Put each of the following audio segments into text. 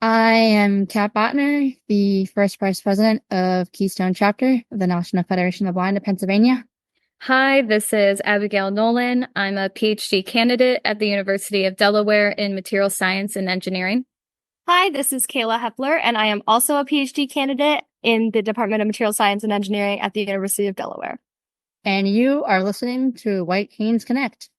I am Kat Bottner, the first vice president of Keystone Chapter of the National Federation of the Blind of Pennsylvania. Hi, this is Abigail and Nolin. I'm a PhD candidate at the University of Delaware in material science and engineering. Hi, this is Kayla Hepler, and I am also a PhD candidate in the Department of Material Science and Engineering at the University of Delaware. And you are listening to White Canes Connect.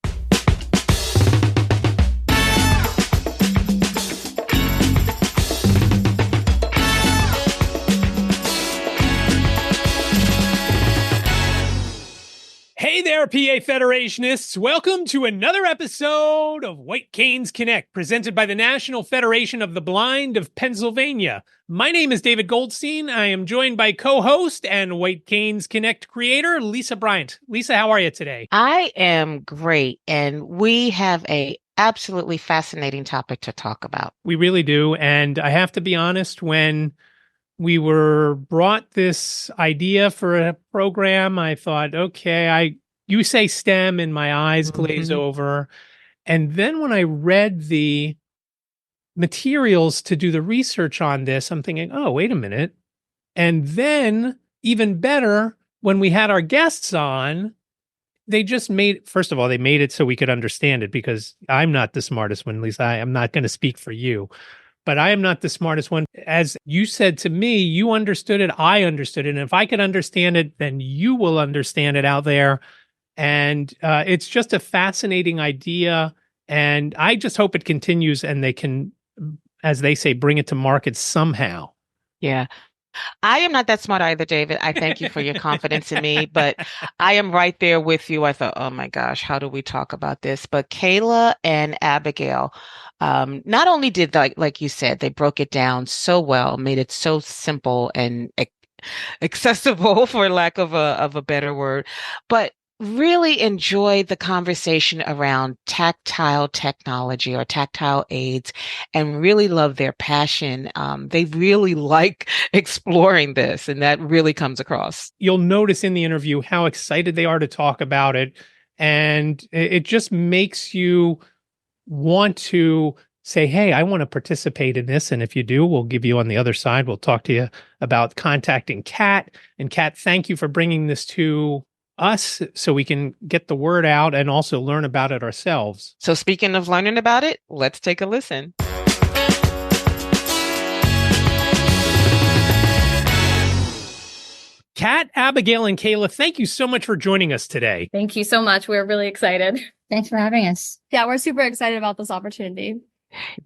Hey there, PA Federationists. Welcome to another episode of White Canes Connect, presented by the National Federation of the Blind of Pennsylvania. My name is David Goldstein. I am joined by co-host and White Canes Connect creator, Lisa Bryant. Lisa, how are you today? I am great, and we have a absolutely fascinating topic to talk about. We really do, and I have to be honest, when we were brought this idea for a program, I thought, okay, you say STEM and my eyes glaze over. And then when I read the materials to do the research on this, I'm thinking, oh, wait a minute. And then even better, when we had our guests on, they just first of all, they made it so we could understand it, because I'm not the smartest one, Lisa. I'm not going to speak for you. But I am not the smartest one. As you said to me, you understood it, I understood it. And if I could understand it, then you will understand it out there. And it's just a fascinating idea. And I just hope it continues and they can, as they say, bring it to market somehow. Yeah. I am not that smart either, David. I thank you for your confidence in me, but I am right there with you. I thought, oh my gosh, how do we talk about this? But Kayla and Abigail, not only did like you said, they broke it down so well, made it so simple and accessible, for lack of a better word, but really enjoyed the conversation around tactile technology or tactile aids, and really love their passion. They really like exploring this, and that really comes across. You'll notice in the interview how excited they are to talk about it. And it just makes you want to say, hey, I want to participate in this. And if you do, we'll give you on the other side. We'll talk to you about contacting Kat. And Kat, thank you for bringing this to us so we can get the word out and also learn about it ourselves. So speaking of learning about it, let's take a listen. Kat, Abigail, and Kayla, thank you so much for joining us today. Thank you so much. We're really excited. Thanks for having us. Yeah, we're super excited about this opportunity.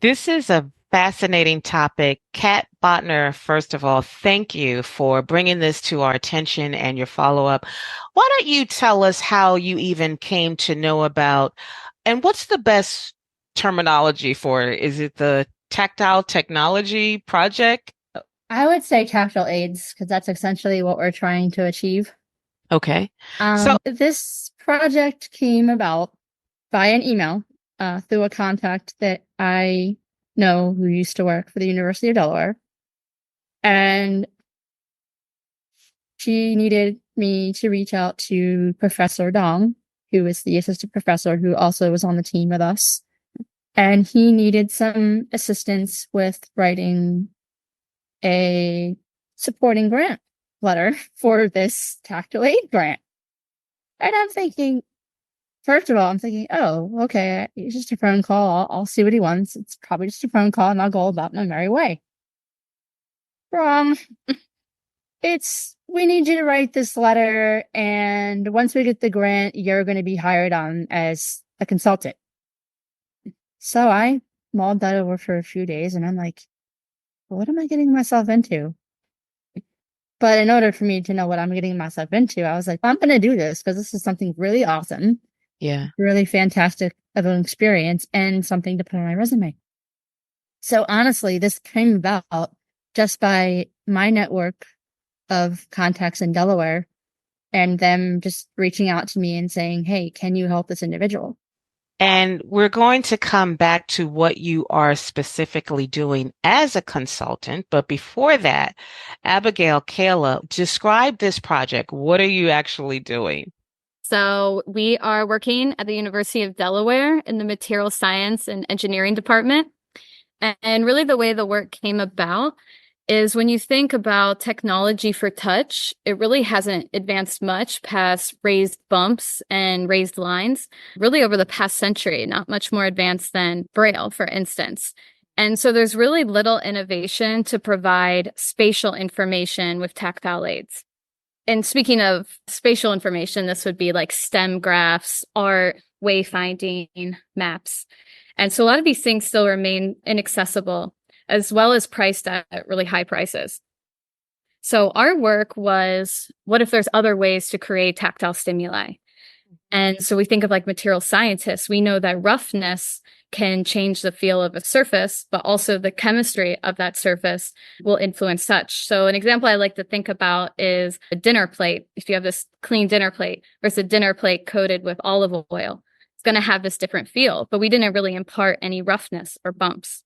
This is a fascinating topic. Kat Bottner, first of all, thank you for bringing this to our attention and your follow-up. Why don't you tell us how you even came to know about, and what's the best terminology for it? Is it the Tactile Technology Project? I would say tactile aids, because that's essentially what we're trying to achieve. Okay. So this project came about by an email through a contact that I know who used to work for the University of Delaware. And she needed me to reach out to Professor Dong, who is the assistant professor who also was on the team with us. And he needed some assistance with writing a supporting grant letter for this tactile aid grant. And I'm thinking, first of all, oh, okay, it's just a phone call. I'll see what he wants. It's probably just a phone call and I'll go about my merry way. Wrong. We need you to write this letter, and once we get the grant, you're going to be hired on as a consultant. So I mulled that over for a few days, and I'm like, what am I getting myself into? But in order for me to know what I'm getting myself into, I was like, I'm going to do this because this is something really awesome. Yeah. Really fantastic of an experience and something to put on my resume. So honestly, this came about just by my network of contacts in Delaware and them just reaching out to me and saying, hey, can you help this individual? And we're going to come back to what you are specifically doing as a consultant. But before that, Abigail, Kayla, describe this project. What are you actually doing? So we are working at the University of Delaware in the material science and engineering department. And really the way the work came about is when you think about technology for touch, it really hasn't advanced much past raised bumps and raised lines, really over the past century, not much more advanced than Braille, for instance. And so there's really little innovation to provide spatial information with tactile aids. And speaking of spatial information, this would be like STEM graphs, art, wayfinding, maps. And so a lot of these things still remain inaccessible, as well as priced at really high prices. So our work was, what if there's other ways to create tactile stimuli? And so we think of like material scientists. We know that roughness can change the feel of a surface, but also the chemistry of that surface will influence touch. So an example I like to think about is a dinner plate. If you have this clean dinner plate versus a dinner plate coated with olive oil, it's going to have this different feel, but we didn't really impart any roughness or bumps.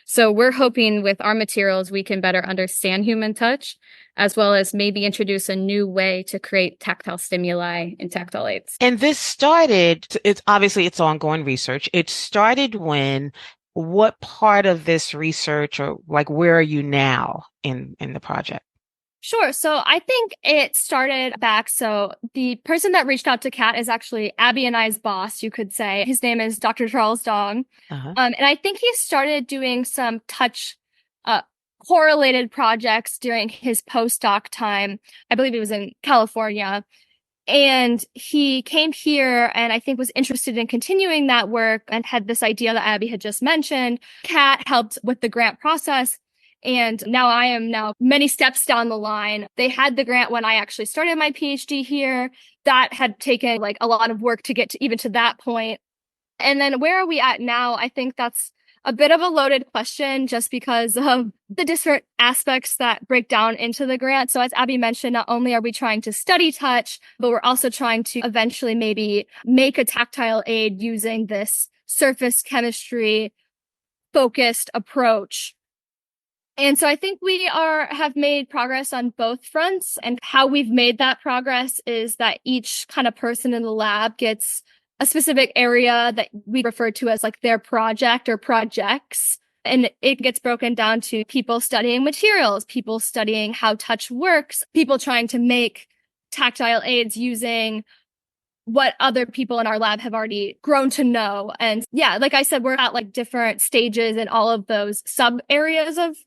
So we're hoping with our materials, we can better understand human touch, as well as maybe introduce a new way to create tactile stimuli in tactile aids. And this started, it's obviously it's ongoing research. It started when, what part of this research, or like, where are you now in the project? Sure. So I think it started back. So the person that reached out to Kat is actually Abby and I's boss, you could say. His name is Dr. Charles Dong. And I think he started doing some touch correlated projects during his postdoc time. I believe he was in California. And he came here and I think was interested in continuing that work and had this idea that Abby had just mentioned. Kat helped with the grant process. And now I am many steps down the line. They had the grant when I actually started my PhD here. That had taken like a lot of work to get to even to that point. And then where are we at now? I think that's a bit of a loaded question just because of the different aspects that break down into the grant. So as Abby mentioned, not only are we trying to study touch, but we're also trying to eventually maybe make a tactile aid using this surface chemistry focused approach. And so I think we have made progress on both fronts. And how we've made that progress is that each kind of person in the lab gets a specific area that we refer to as like their project or projects. And it gets broken down to people studying materials, people studying how touch works, people trying to make tactile aids using what other people in our lab have already grown to know. And yeah, like I said, we're at like different stages in all of those sub areas of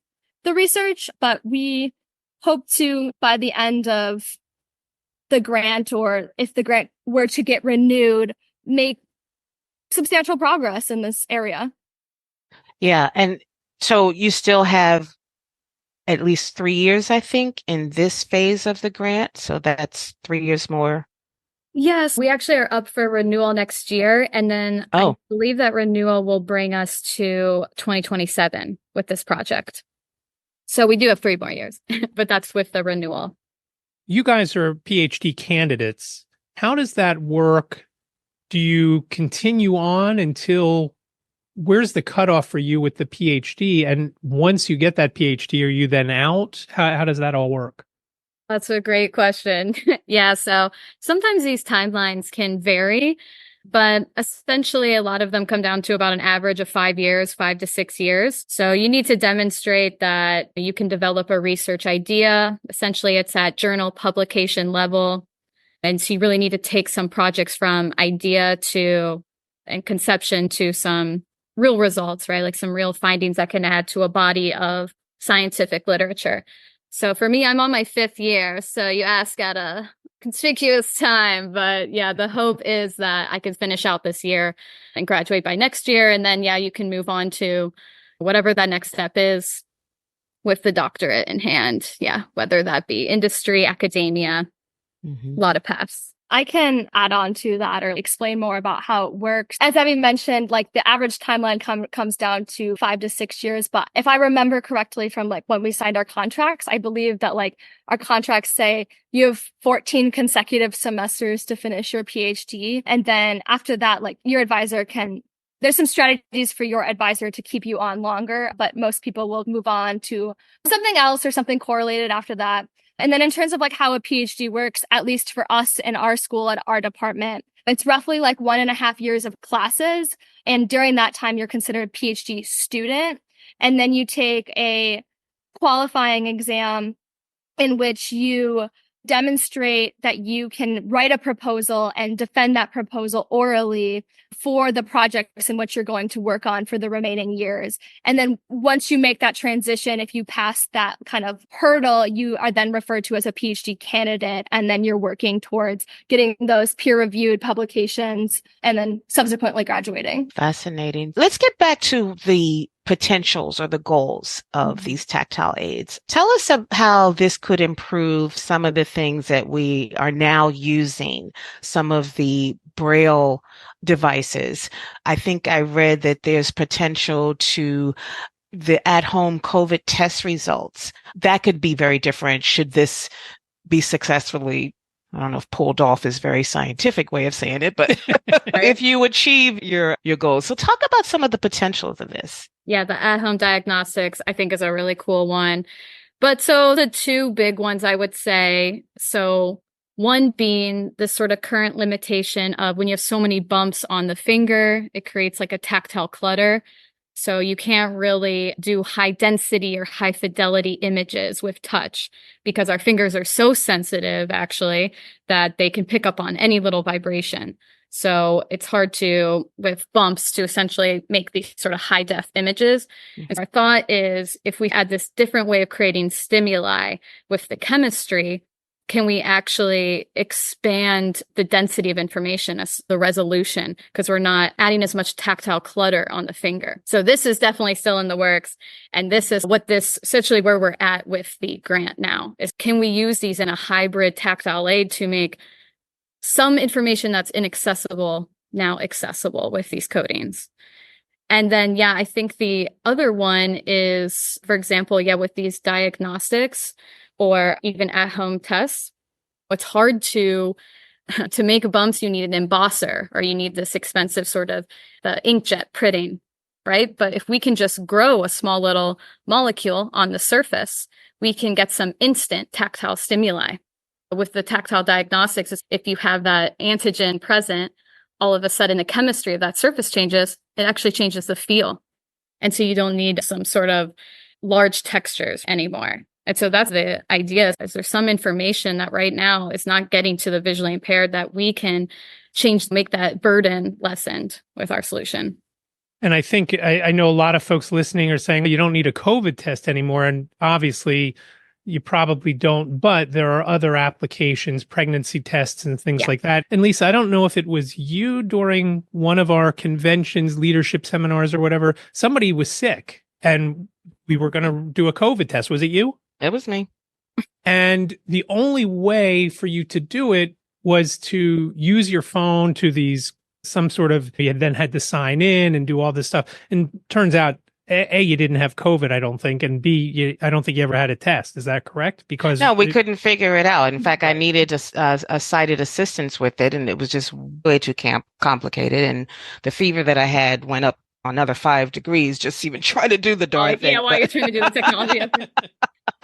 the research, but we hope to, by the end of the grant, or if the grant were to get renewed, make substantial progress in this area. Yeah. And so you still have at least 3 years, I think, in this phase of the grant. So that's 3 years more. Yes, we actually are up for renewal next year. And then I believe that renewal will bring us to 2027 with this project. So we do have 3 more years, but that's with the renewal. You guys are PhD candidates. How does that work? Do you continue on until, where's the cutoff for you with the PhD? And once you get that PhD, are you then out? How does that all work? That's a great question. Yeah, so sometimes these timelines can vary, but essentially a lot of them come down to about an average of 5 years, 5 to 6 years. So you need to demonstrate that you can develop a research idea. Essentially, it's at journal publication level. And so you really need to take some projects from idea to and conception to some real results, right? Like some real findings that can add to a body of scientific literature. So for me, I'm on my 5th year. So you ask at a conspicuous time, but yeah, the hope is that I can finish out this year and graduate by next year. And then, yeah, you can move on to whatever that next step is with the doctorate in hand. Yeah, whether that be industry, academia, a lot of paths. I can add on to that or explain more about how it works. As Abby mentioned, like the average timeline comes down to 5 to 6 years. But if I remember correctly from like when we signed our contracts, I believe that like our contracts say you have 14 consecutive semesters to finish your PhD. And then after that, like your advisor there's some strategies for your advisor to keep you on longer, but most people will move on to something else or something correlated after that. And then in terms of like how a PhD works, at least for us in our school at our department, It's roughly like 1.5 years of classes. And during that time, you're considered a PhD student. And then you take a qualifying exam in which you demonstrate that you can write a proposal and defend that proposal orally for the projects in which you're going to work on for the remaining years. And then once you make that transition, if you pass that kind of hurdle, you are then referred to as a PhD candidate. And then you're working towards getting those peer-reviewed publications and then subsequently graduating. Fascinating. Let's get back to the potentials or the goals of these tactile aids. Tell us how this could improve some of the things that we are now using, some of the Braille devices. I think I read that there's potential to the at-home COVID test results. That could be very different should this be successfully, I don't know if pulled off is a very scientific way of saying it, but if you achieve your goals. So talk about some of the potentials of this. Yeah, the at-home diagnostics, I think, is a really cool one. But so the two big ones, I would say, so one being this sort of current limitation of when you have so many bumps on the finger, it creates like a tactile clutter. So you can't really do high density or high fidelity images with touch because our fingers are so sensitive, actually, that they can pick up on any little vibration. So it's hard to, with bumps, to essentially make these sort of high def images. And our thought is if we had this different way of creating stimuli with the chemistry, can we actually expand the density of information, as the resolution, because we're not adding as much tactile clutter on the finger. So this is definitely still in the works. And this is what this essentially where we're at with the grant now is, can we use these in a hybrid tactile aid to make some information that's inaccessible now accessible with these coatings? And then, yeah, I think the other one is, for example, with these diagnostics or even at-home tests, it's hard to make bumps. You need an embosser or you need this expensive sort of the inkjet printing, right? But if we can just grow a small little molecule on the surface, we can get some instant tactile stimuli. With the tactile diagnostics, if you have that antigen present, all of a sudden the chemistry of that surface changes. It actually changes the feel. And so you don't need some sort of large textures anymore. And so that's the idea, is there's some information that right now is not getting to the visually impaired that we can change, make that burden lessened with our solution. And I think I know a lot of folks listening are saying you don't need a COVID test anymore. And obviously you probably don't, but there are other applications, pregnancy tests and things like that. And Lisa, I don't know if it was you during one of our conventions, leadership seminars or whatever, somebody was sick and we were going to do a COVID test. Was it you? It was me. And the only way for you to do it was to use your phone to some sort of, you then had to sign in and do all this stuff. And turns out, A, you didn't have COVID, I don't think. And B, I don't think you ever had a test. Is that correct? Because no, we couldn't figure it out. In fact, I needed a sighted assistance with it, and it was just way too complicated. And the fever that I had went up another 5 degrees just even trying to do the darn thing. Yeah, while you're trying to do the technology.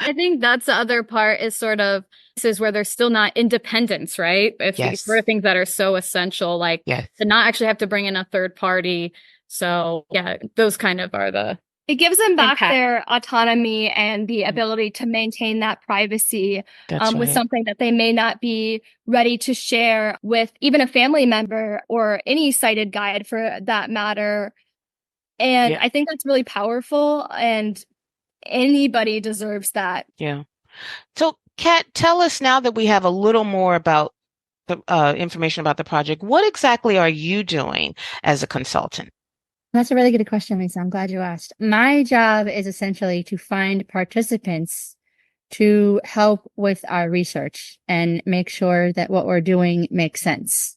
I think that's the other part is sort of, this is where there's still not independence, right? If these sort of things that are so essential, like to not actually have to bring in a third party. So those kind of are the... It gives them back their autonomy and the ability to maintain that privacy with something that they may not be ready to share with even a family member or any sighted guide for that matter. And I think that's really powerful, and anybody deserves that. Yeah. So, Kat, tell us now that we have a little more about the information about the project, what exactly are you doing as a consultant? That's a really good question, Lisa. I'm glad you asked. My job is essentially to find participants to help with our research and make sure that what we're doing makes sense.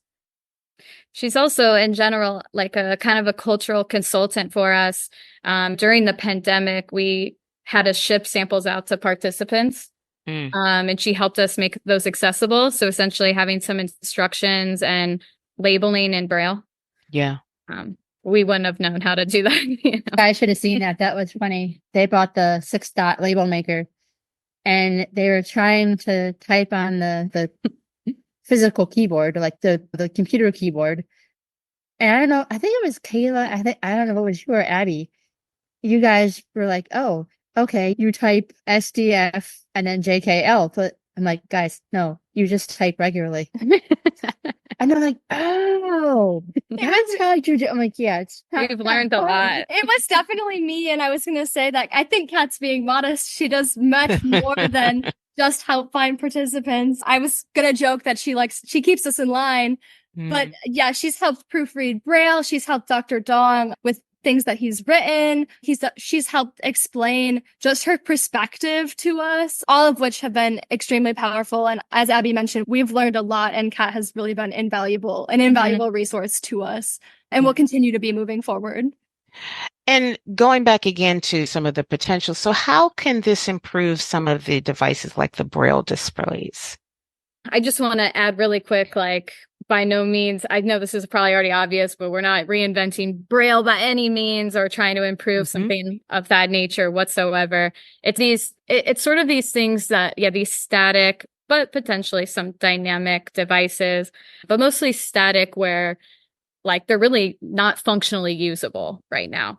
She's also, in general, like a kind of a cultural consultant for us. During the pandemic, we had to ship samples out to participants, and she helped us make those accessible. So essentially having some instructions and labeling in Braille. Yeah. We wouldn't have known how to do that. You know? I should have seen that. That was funny. They bought the 6-dot label maker and they were trying to type on the physical keyboard, like the computer keyboard. And I don't know, I think it was Kayla. I don't know if it was you or Abby. You guys were like, oh, okay, you type SDF and then JKL. But I'm like, guys, no, you just type regularly. And they're like, oh, that's how you do. I'm like, yeah, We've learned a lot. It was definitely me. And I was going to say that I think Kat's being modest. She does much more than just help find participants. I was going to joke that she keeps us in line. But yeah, she's helped proofread Braille. She's helped Dr. Dong with things that he's written. She's helped explain just her perspective to us, all of which have been extremely powerful. And as Abby mentioned, we've learned a lot, and Kat has really been an invaluable resource to us, and will continue to be moving forward. And going back again to some of the potential, so how can this improve some of the devices like the Braille displays? I just want to add really quick, by no means, I know this is probably already obvious, but we're not reinventing Braille by any means or trying to improve something of that nature whatsoever. It's sort of these things that, these static, but potentially some dynamic devices, but mostly static where they're really not functionally usable right now.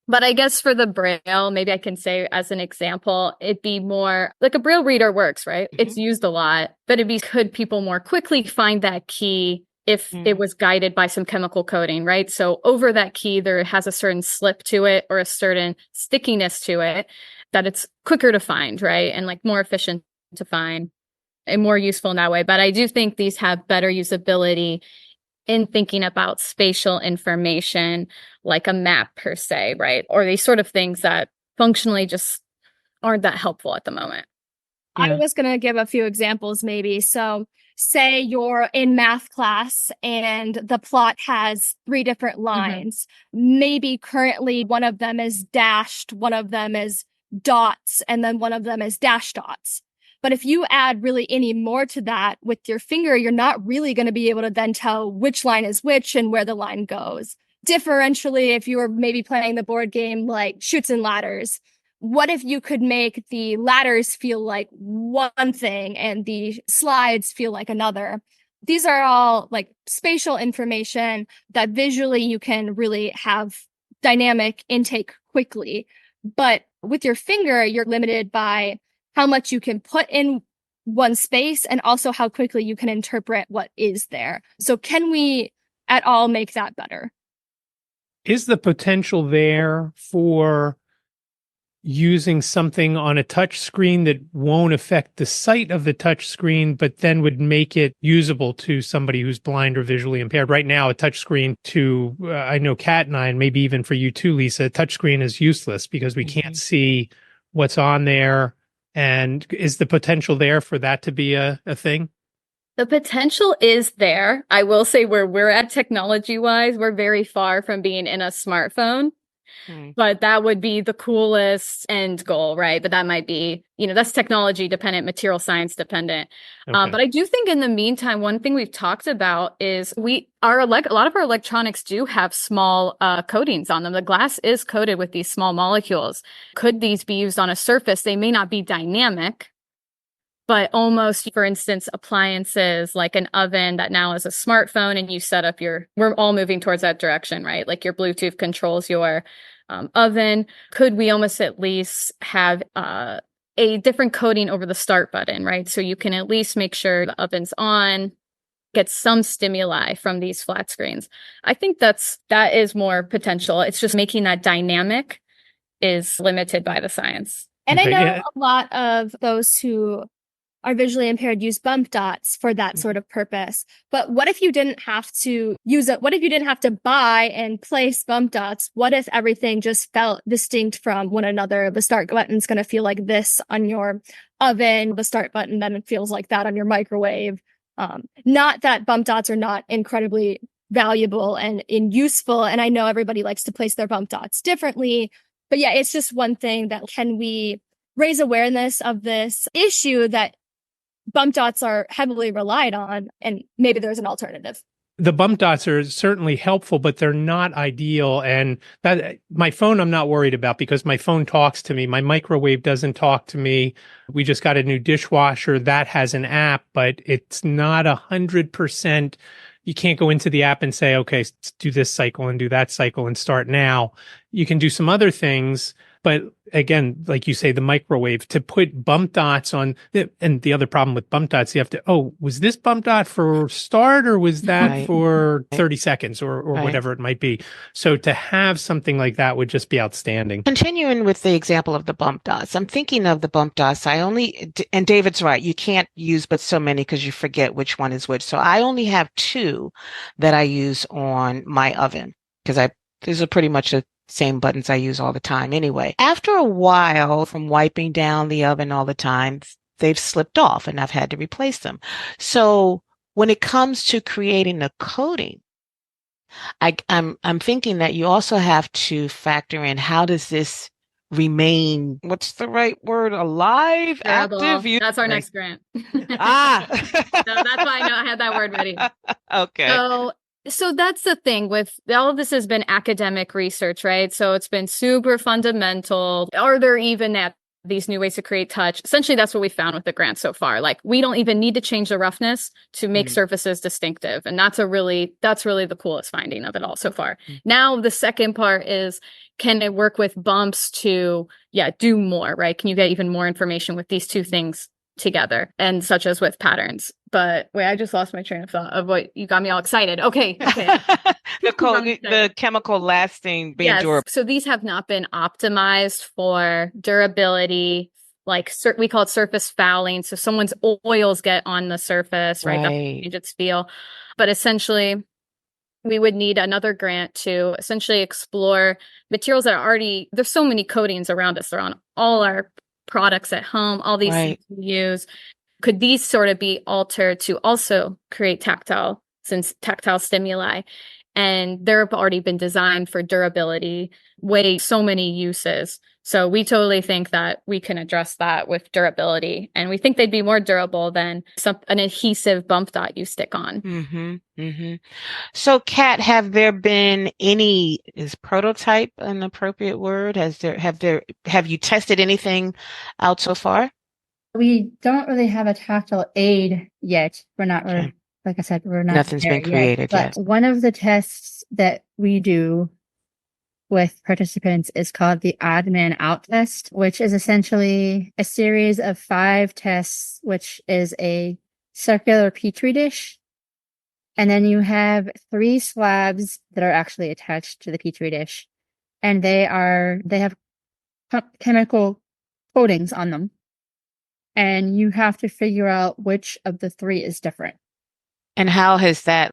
But I guess for the Braille, maybe I can say as an example, it'd be more like a Braille reader works, right? It's used a lot, but could people more quickly find that key if it was guided by some chemical coding, right? So over that key, there has a certain slip to it or a certain stickiness to it that it's quicker to find, right? And more efficient to find and more useful in that way. But I do think these have better usability in thinking about spatial information, like a map per se, right? Or these sort of things that functionally just aren't that helpful at the moment. I was going to give a few examples maybe. So say you're in math class and the plot has 3 different lines. Maybe currently one of them is dashed, one of them is dots, and then one of them is dash dots. But if you add really any more to that with your finger, you're not really going to be able to then tell which line is which and where the line goes. Differentially, if you were maybe playing the board game like Chutes and Ladders, what if you could make the ladders feel like one thing and the slides feel like another? These are all spatial information that visually you can really have dynamic intake quickly. But with your finger, you're limited by how much you can put in one space and also how quickly you can interpret what is there. So can we at all make that better? Is the potential there for using something on a touch screen that won't affect the sight of the touch screen, but then would make it usable to somebody who's blind or visually impaired? Right now, a touch screen I know Kat and I, and maybe even for you too, Lisa, a touch screen is useless because we can't see what's on there. And is the potential there for that to be a thing? The potential is there. I will say where we're at technology-wise, we're very far from being in a smartphone. But that would be the coolest end goal, right? But that might be, that's technology dependent, material science dependent. Okay. But I do think in the meantime, one thing we've talked about is a lot of our electronics do have small coatings on them. The glass is coated with these small molecules. Could these be used on a surface? They may not be dynamic, but almost, for instance, appliances like an oven that now is a smartphone and you set up we're all moving towards that direction, right? Like your Bluetooth controls your oven. Could we almost at least have a different coating over the start button, right? So you can at least make sure the oven's on, get some stimuli from these flat screens. I think that is more potential. It's just making that dynamic is limited by the science. And I know a lot of those who are visually impaired use bump dots for that sort of purpose. But what if you didn't have to use it? What if you didn't have to buy and place bump dots? What if everything just felt distinct from one another? The start button's going to feel like this on your oven. The start button then feels like that on your microwave. Not that bump dots are not incredibly valuable and useful. And I know everybody likes to place their bump dots differently. But yeah, it's just one thing that can we raise awareness of this issue that bump dots are heavily relied on, and maybe there's an alternative. the bump dots are certainly helpful, but they're not ideal. And that my phone, I'm not worried about because my phone talks to me. My microwave doesn't talk to me. We just got a new dishwasher that has an app, but it's not 100%. You can't go into the app and say, okay, do this cycle and do that cycle and start now. You can do some other things. But again, like you say, the microwave, to put bump dots on, and the other problem with bump dots, you have to, was this bump dot for start or was that for 30 seconds or whatever it might be? So to have something like that would just be outstanding. Continuing with the example of the bump dots, I'm thinking of the bump dots. And David's right, you can't use but so many because you forget which one is which. So I only have 2 that I use on my oven because these are pretty much the same buttons I use all the time anyway. After a while, from wiping down the oven all the time, they've slipped off and I've had to replace them. So when it comes to creating a coating, I'm thinking that you also have to factor in how does this remain, what's the right word, alive, durable. active? That's our next grant. So that's why I know I had that word ready. Okay. So that's the thing with all of this has been academic research, right? So it's been super fundamental. Are there even these new ways to create touch? Essentially, that's what we found with the grant so far. Like we don't even need to change the roughness to make surfaces distinctive. And that's really the coolest finding of it all so far. Now, the second part is, can it work with bumps to, do more, right? Can you get even more information with these two things together, and such as with patterns? But wait, I just lost my train of thought of what you got me all excited. Okay. The chemical lasting being durable. So these have not been optimized for durability. Like we call it surface fouling. So someone's oils get on the surface, right? That change its feel. But essentially, we would need another grant to essentially explore materials that are already, there's so many coatings around us. They're on all our products at home, all these things we use. Could these sort of be altered to also create tactile stimuli? And they've already been designed for durability, so many uses. So we totally think that we can address that with durability. And we think they'd be more durable than an adhesive bump dot you stick on. So Kat, have there been any, is prototype an appropriate word? Have you tested anything out so far? We don't really have a tactile aid yet. Like I said, we're not. Nothing's been created yet. But one of the tests that we do with participants is called the odd man out test, which is essentially a series of 5 tests, which is a circular petri dish. And then you have 3 slabs that are actually attached to the petri dish. And they have chemical coatings on them. And you have to figure out which of the 3 is different. And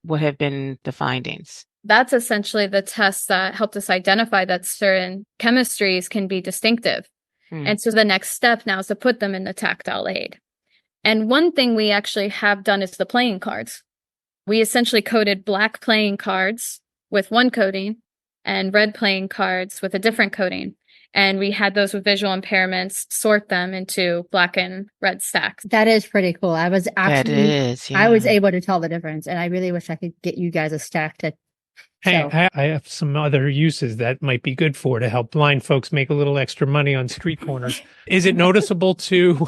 what have been the findings? That's essentially the tests that helped us identify that certain chemistries can be distinctive. And so the next step now is to put them in the tactile aid. And one thing we actually have done is the playing cards. We essentially coated black playing cards with one coating and red playing cards with a different coating. And we had those with visual impairments sort them into black and red stacks. That is pretty cool. I was able to tell the difference, and I really wish I could get you guys a stack to. Hey, I have some other uses that might be good to help blind folks make a little extra money on street corners. Is it noticeable to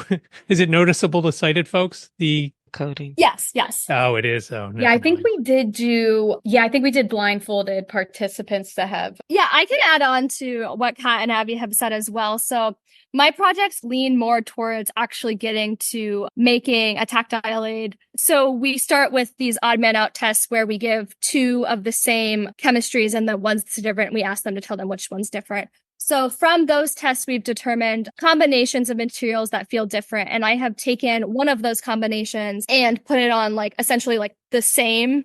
sighted folks, the coding? Yes. Oh, it is. Oh, I think we did blindfolded participants to have. Yeah, I can add on to what Kat and Abby have said as well. So my projects lean more towards actually getting to making a tactile aid. So we start with these odd man out tests where we give 2 of the same chemistries and the one's different. We ask them to tell them which one's different. So from those tests, we've determined combinations of materials that feel different. And I have taken one of those combinations and put it on essentially the same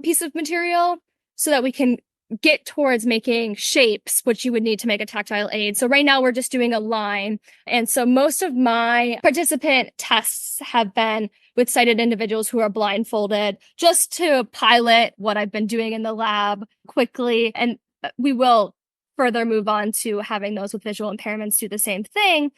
piece of material so that we can get towards making shapes, which you would need to make a tactile aid. So right now we're just doing a line. And so most of my participant tests have been with sighted individuals who are blindfolded, just to pilot what I've been doing in the lab quickly. And we will further move on to having those with visual impairments do the same thing.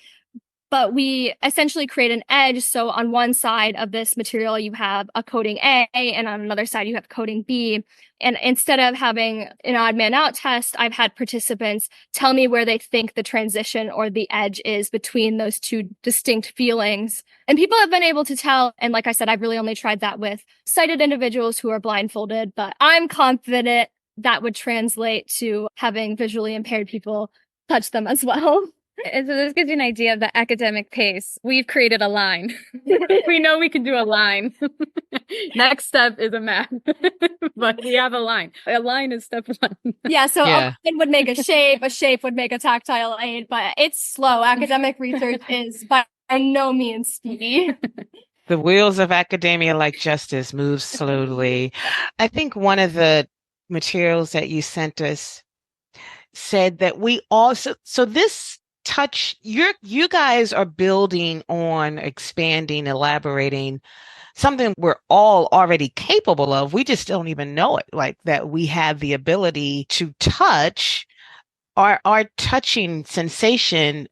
but we essentially create an edge. So on one side of this material, you have a coding A, and on another side, you have coding B. And instead of having an odd man out test, I've had participants tell me where they think the transition or the edge is between those two distinct feelings. And people have been able to tell. And like I said, I've really only tried that with sighted individuals who are blindfolded, but I'm confident that would translate to having visually impaired people touch them as well. And so this gives you an idea of the academic pace. We've created a line. We know we can do a line. Next step is a map, but we have a line. A line is step one. Yeah, so a line would make a shape would make a tactile aid, but it's slow. Academic research is by no means speedy. The wheels of academia, like justice, move slowly. I think one of the materials that you sent us said that we also, so this touch, you guys are building on, expanding, elaborating something we're all already capable of. We just don't even know it, like that we have the ability to touch. Our touching sensation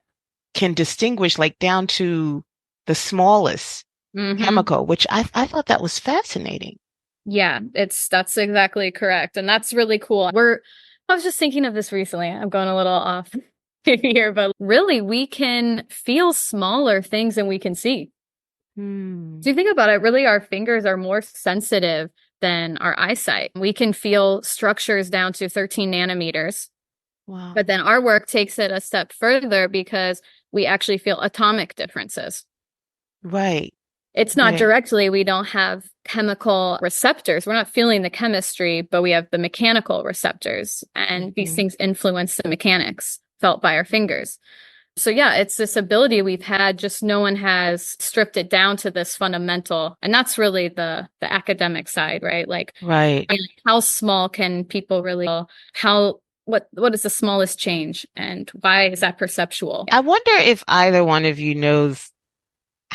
can distinguish like down to the smallest chemical, which I thought that was fascinating. Yeah, that's exactly correct. And that's really cool. I was just thinking of this recently. I'm going a little off here, but really we can feel smaller things than we can see. So you think about it, really our fingers are more sensitive than our eyesight. We can feel structures down to 13 nanometers. Wow. But then our work takes it a step further because we actually feel atomic differences. Right. It's not directly, we don't have chemical receptors. We're not feeling the chemistry, but we have the mechanical receptors. And these things influence the mechanics felt by our fingers. So yeah, it's this ability we've had, just no one has stripped it down to this fundamental. And that's really the academic side, right? Like, right. How small can people really, what is the smallest change and why is that perceptual? I wonder if either one of you knows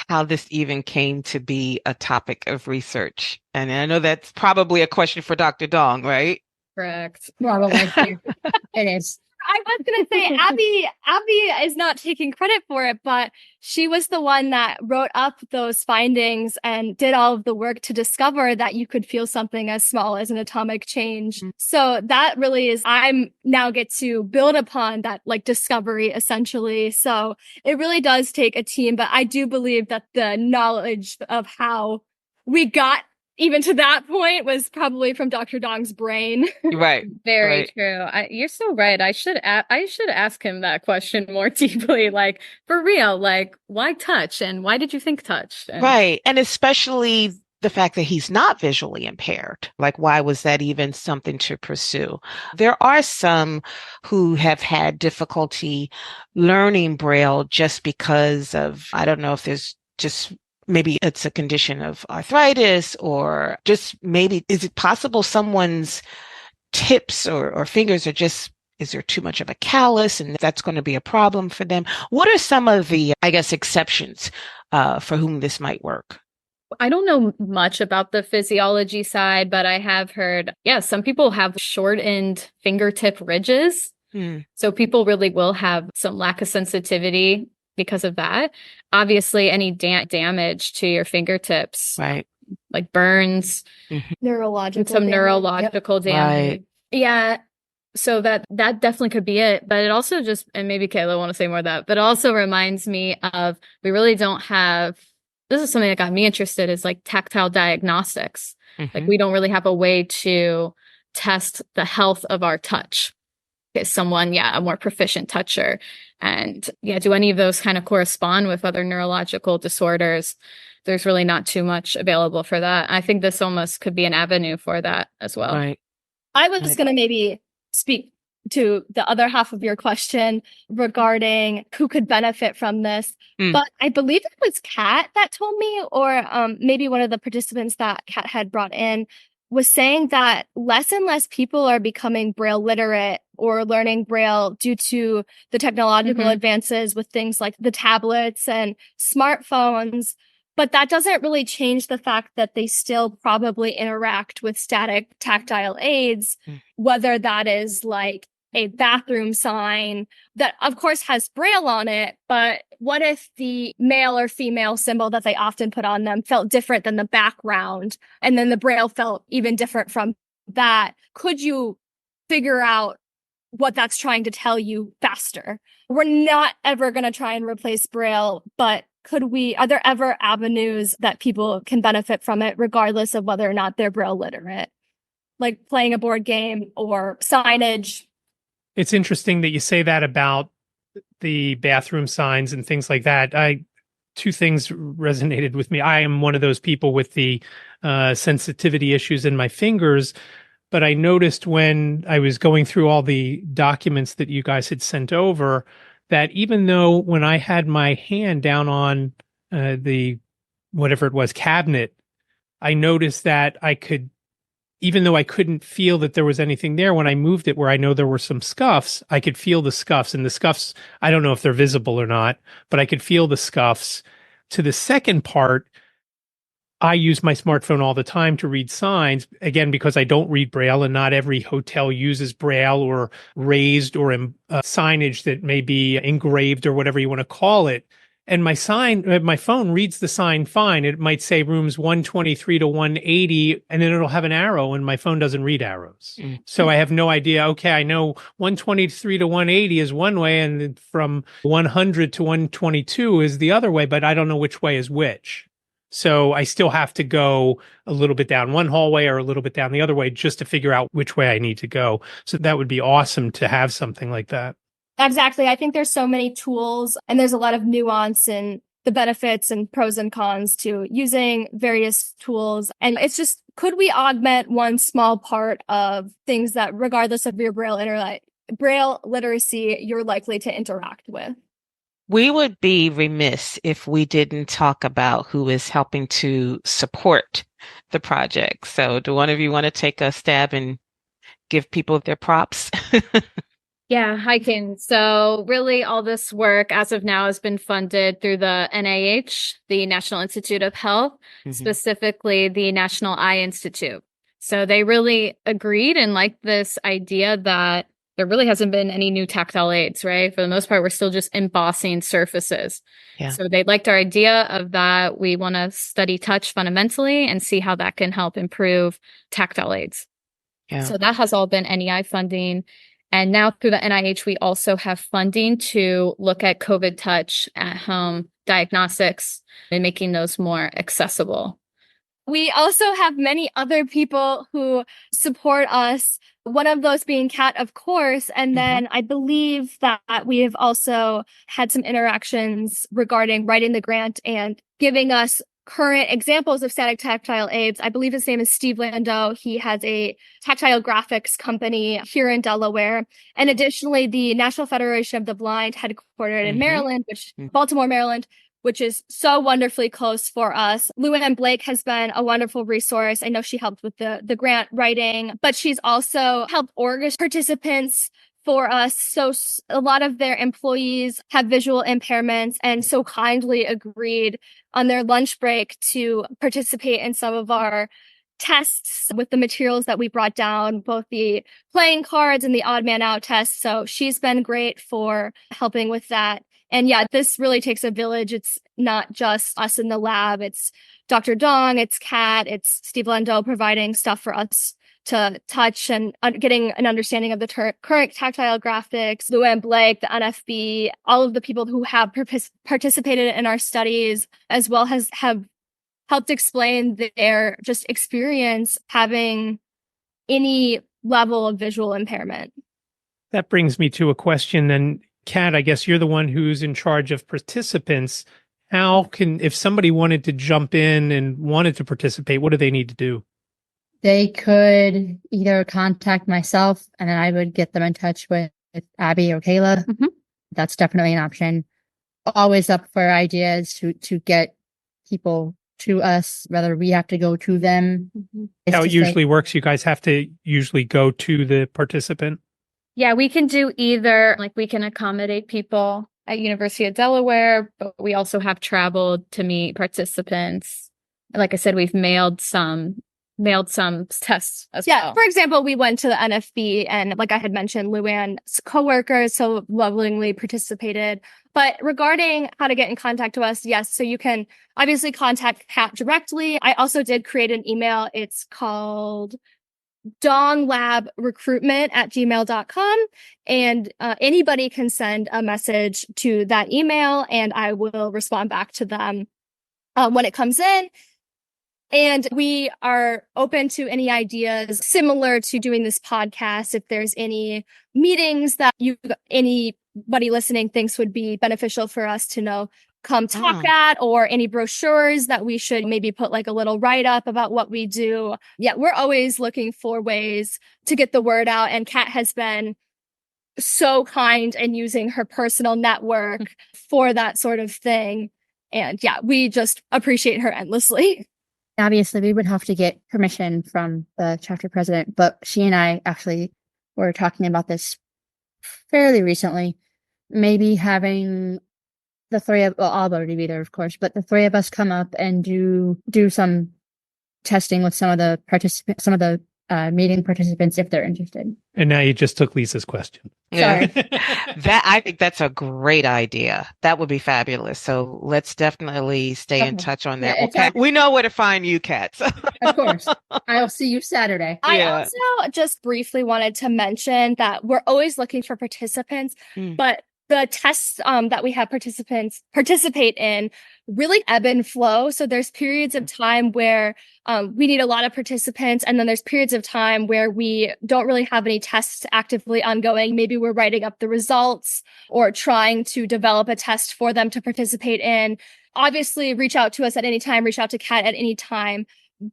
how this even came to be a topic of research. And I know that's probably a question for Dr. Dong, right? Correct. Probably. It is. I was going to say, Abby is not taking credit for it, but she was the one that wrote up those findings and did all of the work to discover that you could feel something as small as an atomic change. So that really is, I'm now get to build upon that like discovery essentially. So it really does take a team, but I do believe that the knowledge of how we got even to that point was probably from Dr. Dong's brain. Right. Very true. You're so right. I should ask him that question more deeply. Like, for real, like, why touch? And why did you think touch? Right. And especially the fact that he's not visually impaired. Like, why was that even something to pursue? There are some who have had difficulty learning Braille just because of, I don't know if there's just maybe it's a condition of arthritis, or just maybe, is it possible someone's tips or fingers are just, is there too much of a callus and that's going to be a problem for them? What are some of the, I guess, exceptions for whom this might work? I don't know much about the physiology side, but I have heard, some people have shortened fingertip ridges. So people really will have some lack of sensitivity because of that. Obviously, any damage to your fingertips, right, like burns, neurological damage. Right. Yeah. So that definitely could be it. But it also just, and maybe Kayla want to say more of that, but it also reminds me of, we really don't have, this is something that got me interested, is like tactile diagnostics. Like, we don't really have a way to test the health of our touch. Is someone, a more proficient toucher? And do any of those kind of correspond with other neurological disorders? There's really not too much available for that. I think this almost could be an avenue for that as well. Right. I was going to maybe speak to the other half of your question regarding who could benefit from this. But I believe it was Kat that told me, or maybe one of the participants that Kat had brought in, was saying that less and less people are becoming Braille literate or learning Braille due to the technological advances with things like the tablets and smartphones. But that doesn't really change the fact that they still probably interact with static tactile aids, whether that is like a bathroom sign that of course has Braille on it, but what if the male or female symbol that they often put on them felt different than the background, and then the Braille felt even different from that? Could you figure out what that's trying to tell you faster? We're not ever going to try and replace Braille, but are there ever avenues that people can benefit from it regardless of whether or not they're Braille literate? Like playing a board game or signage. It's interesting that you say that about the bathroom signs and things like that. Two things resonated with me. I am one of those people with the sensitivity issues in my fingers, but I noticed when I was going through all the documents that you guys had sent over that even though when I had my hand down on the whatever it was cabinet, I noticed that I could, even though I couldn't feel that there was anything there, when I moved it where I know there were some scuffs, I could feel the scuffs. And the scuffs, I don't know if they're visible or not, but I could feel the scuffs. To the second part, I use my smartphone all the time to read signs, again, because I don't read Braille and not every hotel uses Braille or raised or signage that may be engraved or whatever you want to call it. And my phone reads the sign fine. It might say rooms 123 to 180, and then it'll have an arrow, and my phone doesn't read arrows. So I have no idea. Okay, I know 123 to 180 is one way, and from 100 to 122 is the other way, but I don't know which way is which. So I still have to go a little bit down one hallway or a little bit down the other way just to figure out which way I need to go. So that would be awesome to have something like that. Exactly. I think there's so many tools and there's a lot of nuance in the benefits and pros and cons to using various tools. And it's just, could we augment one small part of things that regardless of your Braille literacy, you're likely to interact with? We would be remiss if we didn't talk about who is helping to support the project. So do one of you want to take a stab and give people their props? Yeah, I can. So really all this work as of now has been funded through the NIH, the National Institute of Health, specifically the National Eye Institute. So they really agreed and liked this idea that there really hasn't been any new tactile aids, right? For the most part, we're still just embossing surfaces. Yeah. So they liked our idea of that. We want to study touch fundamentally and see how that can help improve tactile aids. Yeah. So that has all been NEI funding. And now through the NIH, we also have funding to look at COVID touch at home diagnostics and making those more accessible. We also have many other people who support us. One of those being Kat, of course. And then I believe that we have also had some interactions regarding writing the grant and giving us current examples of static tactile aids. I believe his name is Steve Landau. He has a tactile graphics company here in Delaware. And additionally, the National Federation of the Blind, headquartered in Maryland, Baltimore, Maryland, which is so wonderfully close for us. Luann Blake has been a wonderful resource. I know she helped with the grant writing, but she's also helped organize participants for us. So a lot of their employees have visual impairments and so kindly agreed on their lunch break to participate in some of our tests with the materials that we brought down, both the playing cards and the odd man out test. So she's been great for helping with that. And yeah, this really takes a village. It's not just us in the lab. It's Dr. Dong, it's Kat, it's Steve Landau providing stuff for us to touch and getting an understanding of the current tactile graphics, Luann Blake, the NFB, all of the people who have participated in our studies, as well as have helped explain their just experience having any level of visual impairment. That brings me to a question then. Kat, I guess you're the one who's in charge of participants. If somebody wanted to jump in and wanted to participate, what do they need to do? They could either contact myself and then I would get them in touch with Abby or Kayla. That's definitely an option. Always up for ideas to get people to us, whether we have to go to them. How it usually works, you guys have to usually go to the participant? Yeah, we can do either. Like we can accommodate people at University of Delaware, but we also have traveled to meet participants. Like I said, we've mailed some mailed some tests as Yeah. well. For example, we went to the NFB and like I had mentioned, Luann's coworkers so lovingly participated. But regarding how to get in contact with us, yes. So you can obviously contact Kat directly. I also did create an email. It's called donglabrecruitment@gmail.com. And anybody can send a message to that email and I will respond back to them when it comes in. And we are open to any ideas similar to doing this podcast. If there's any meetings that anybody listening thinks would be beneficial for us to know, come talk at, or any brochures that we should maybe put like a little write-up about what we do. Yeah, we're always looking for ways to get the word out. And Kat has been so kind and using her personal network for that sort of thing. And yeah, we just appreciate her endlessly. Obviously, we would have to get permission from the chapter president, but she and I actually were talking about this fairly recently. Maybe having the three of, well, I'll already be there, of course, but the three of us come up and do some testing with some of the meeting participants if they're interested. And now you just took Lisa's question. Sorry. I think that's a great idea. That would be fabulous. So let's definitely stay in touch on that. Yeah, Okay. We know where to find you, Kat. Of course. I'll see you Saturday. I also just briefly wanted to mention that we're always looking for participants, but the tests that we have participants participate in really ebb and flow. So there's periods of time where we need a lot of participants, and then there's periods of time where we don't really have any tests actively ongoing. Maybe we're writing up the results or trying to develop a test for them to participate in. Obviously, reach out to us at any time, reach out to Kat at any time.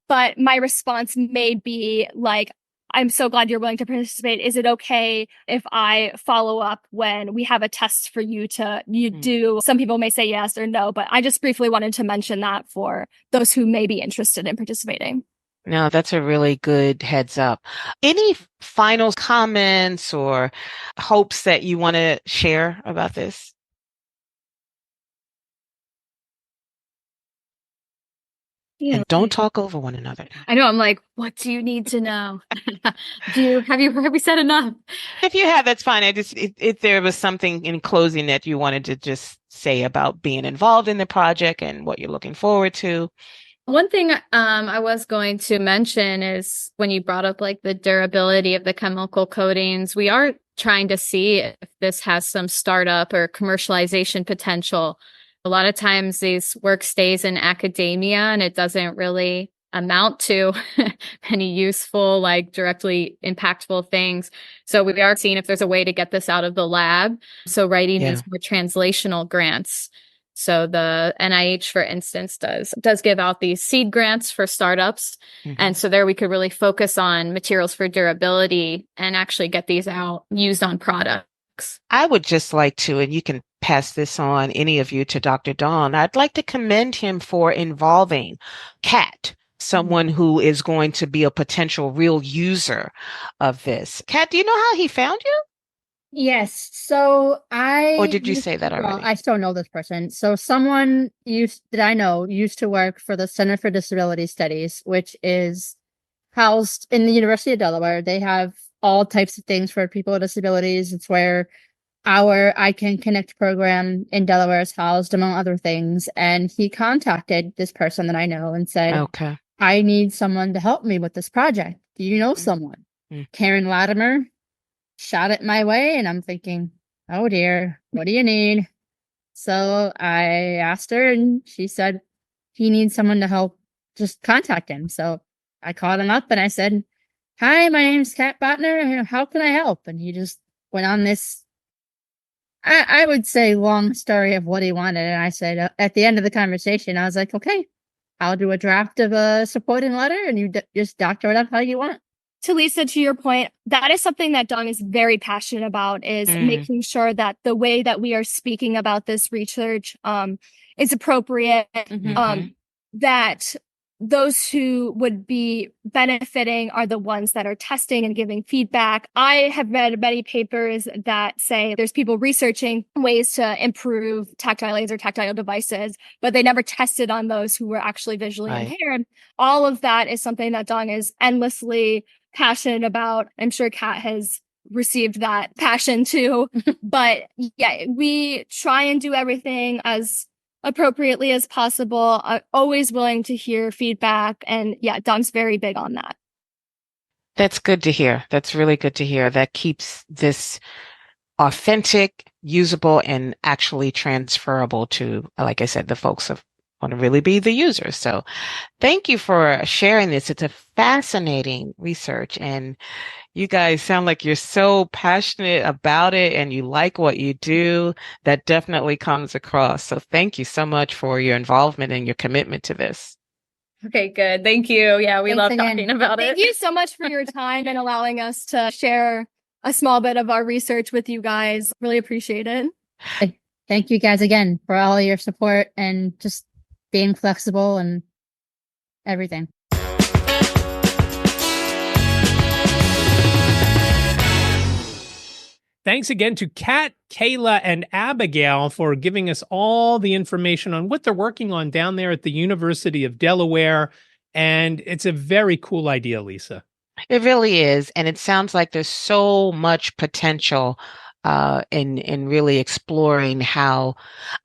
But my response may be like, I'm so glad you're willing to participate. Is it okay if I follow up when we have a test for you to do? Some people may say yes or no, but I just briefly wanted to mention that for those who may be interested in participating. No, that's a really good heads up. Any final comments or hopes that you want to share about this? Yeah. And don't talk over one another. I know. I'm like, what do you need to know? Have we said enough? If you have, that's fine. If there was something in closing that you wanted to just say about being involved in the project and what you're looking forward to. One thing I was going to mention is when you brought up like the durability of the chemical coatings, we are trying to see if this has some startup or commercialization potential. A lot of times these work stays in academia and it doesn't really amount to any useful, like directly impactful things. So we are seeing if there's a way to get this out of the lab. So writing these more translational grants. So the NIH, for instance, does give out these seed grants for startups. And so there we could really focus on materials for durability and actually get these out used on products. I would just like to, and you can pass this on, any of you, to Dr. Dawn. I'd like to commend him for involving Kat, someone who is going to be a potential real user of this. Kat, do you know how he found you? Yes. So Or did you say that already? Well, I still know this person. So someone that I know used to work for the Center for Disability Studies, which is housed in the University of Delaware. They have all types of things for people with disabilities. It's where our I Can Connect program in Delaware is housed, among other things. And he contacted this person that I know and said, okay, I need someone to help me with this project. Do you know someone? Karen Latimer shot it my way, and I'm thinking, oh dear, what do you need? So I asked her, and she said he needs someone to help, just contact him. So I called him up and I said, hi, my name's Kat Bottner. How can I help? And he just went on this, I would say, long story of what he wanted. And I said, at the end of the conversation, I was like, okay, I'll do a draft of a supporting letter and you just doctor it up how you want. To Lisa, to your point, that is something that Dong is very passionate about, is making sure that the way that we are speaking about this research is appropriate, that those who would be benefiting are the ones that are testing and giving feedback. I have read many papers that say there's people researching ways to improve tactile aids or tactile devices, but they never tested on those who were actually visually impaired. All of that is something that Dong is endlessly passionate about. I'm sure Kat has received that passion too. But yeah, we try and do everything as appropriately as possible. Always willing to hear feedback. And yeah, Dong's very big on that. That's good to hear. That's really good to hear. That keeps this authentic, usable, and actually transferable to, like I said, the folks who want to really be the users. So thank you for sharing this. It's a fascinating research, and you guys sound like you're so passionate about it and you like what you do. That definitely comes across. So thank you so much for your involvement and your commitment to this. Okay, good. Thank you. Yeah, we love talking about it. Thank you so much for your time and allowing us to share a small bit of our research with you guys. Really appreciate it. Thank you guys again for all your support and just being flexible and everything. Thanks again to Kat, Kayla, and Abigail for giving us all the information on what they're working on down there at the University of Delaware. And it's a very cool idea, Lisa. It really is. And it sounds like there's so much potential in really exploring how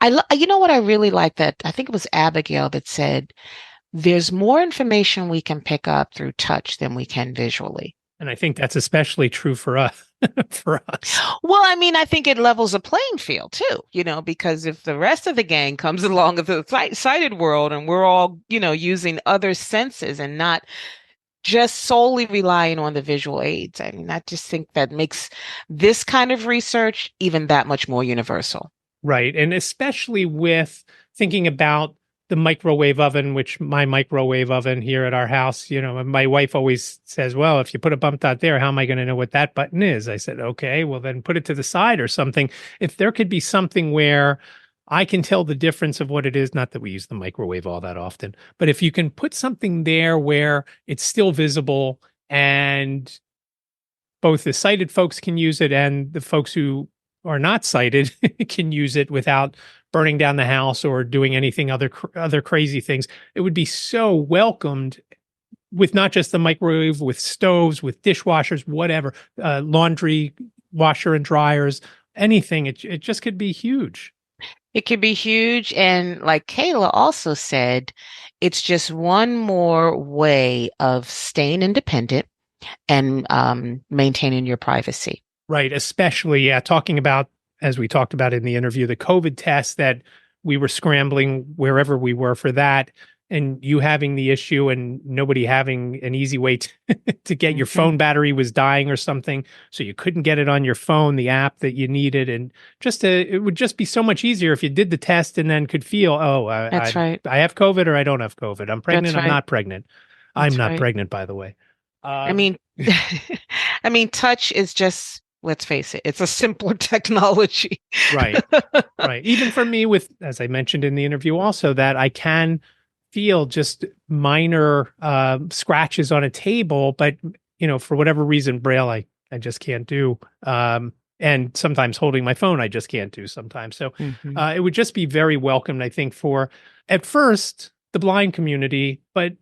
you know what I really like, that I think it was Abigail that said there's more information we can pick up through touch than we can visually. And I think that's especially true for us. Well, I mean, I think it levels a playing field too, because if the rest of the gang comes along with the sighted world and we're all, using other senses and not just solely relying on the visual aids, I mean, I just think that makes this kind of research even that much more universal. Right. And especially with thinking about the microwave oven, which my microwave oven here at our house, my wife always says, well, if you put a bump dot there, how am I going to know what that button is? I said, okay, well then put it to the side or something. If there could be something where I can tell the difference of what it is, not that we use the microwave all that often, but if you can put something there where it's still visible and both the sighted folks can use it and the folks who are not sighted can use it without burning down the house or doing anything other crazy things, it would be so welcomed with not just the microwave, with stoves, with dishwashers, whatever, laundry, washer and dryers, anything. It just could be huge. It could be huge. And like Kayla also said, it's just one more way of staying independent and maintaining your privacy. Right. Especially, talking about, as we talked about in the interview, the COVID test that we were scrambling wherever we were for that, and you having the issue and nobody having an easy way to get your phone battery was dying or something. So you couldn't get it on your phone, the app that you needed. And it would just be so much easier if you did the test and then could feel, That's right. I have COVID or I don't have COVID. I'm pregnant. Right. I'm not pregnant. I'm not pregnant, by the way. I mean, touch is just, let's face it, it's a simpler technology. Right. Right. Even for me, with, as I mentioned in the interview also, that I can feel just minor scratches on a table, but, for whatever reason, Braille, I just can't do. And sometimes holding my phone, I just can't do sometimes. So it would just be very welcomed, I think, for, at first, the blind community, but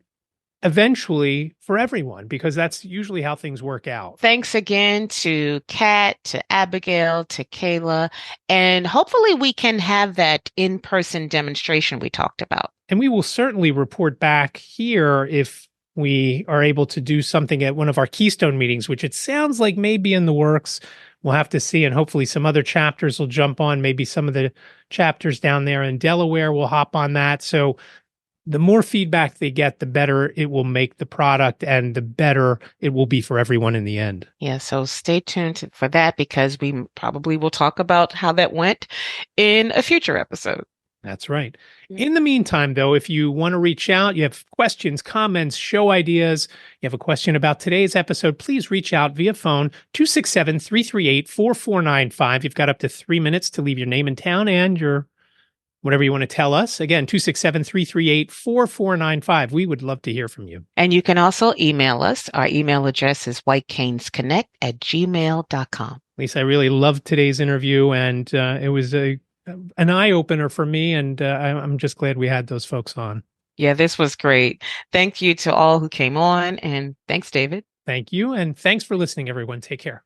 eventually for everyone, because that's usually how things work out. Thanks again to Kat, to Abigail, to Kayla, and hopefully we can have that in-person demonstration we talked about. And we will certainly report back here if we are able to do something at one of our Keystone meetings, which it sounds like may be in the works. We'll have to see, and hopefully some other chapters will jump on. Maybe some of the chapters down there in Delaware will hop on that. So the more feedback they get, the better it will make the product and the better it will be for everyone in the end. Yeah, so stay tuned for that, because we probably will talk about how that went in a future episode. That's right. In the meantime, though, if you want to reach out, you have questions, comments, show ideas, you have a question about today's episode, please reach out via phone, 267-338-4495. You've got up to 3 minutes to leave your name and town and your whatever you want to tell us. Again, 267-338-4495. We would love to hear from you. And you can also email us. Our email address is whitecanesconnect@gmail.com. Lisa, I really loved today's interview, and it was an eye-opener for me, and I'm just glad we had those folks on. Yeah, this was great. Thank you to all who came on, and thanks, David. Thank you, and thanks for listening, everyone. Take care.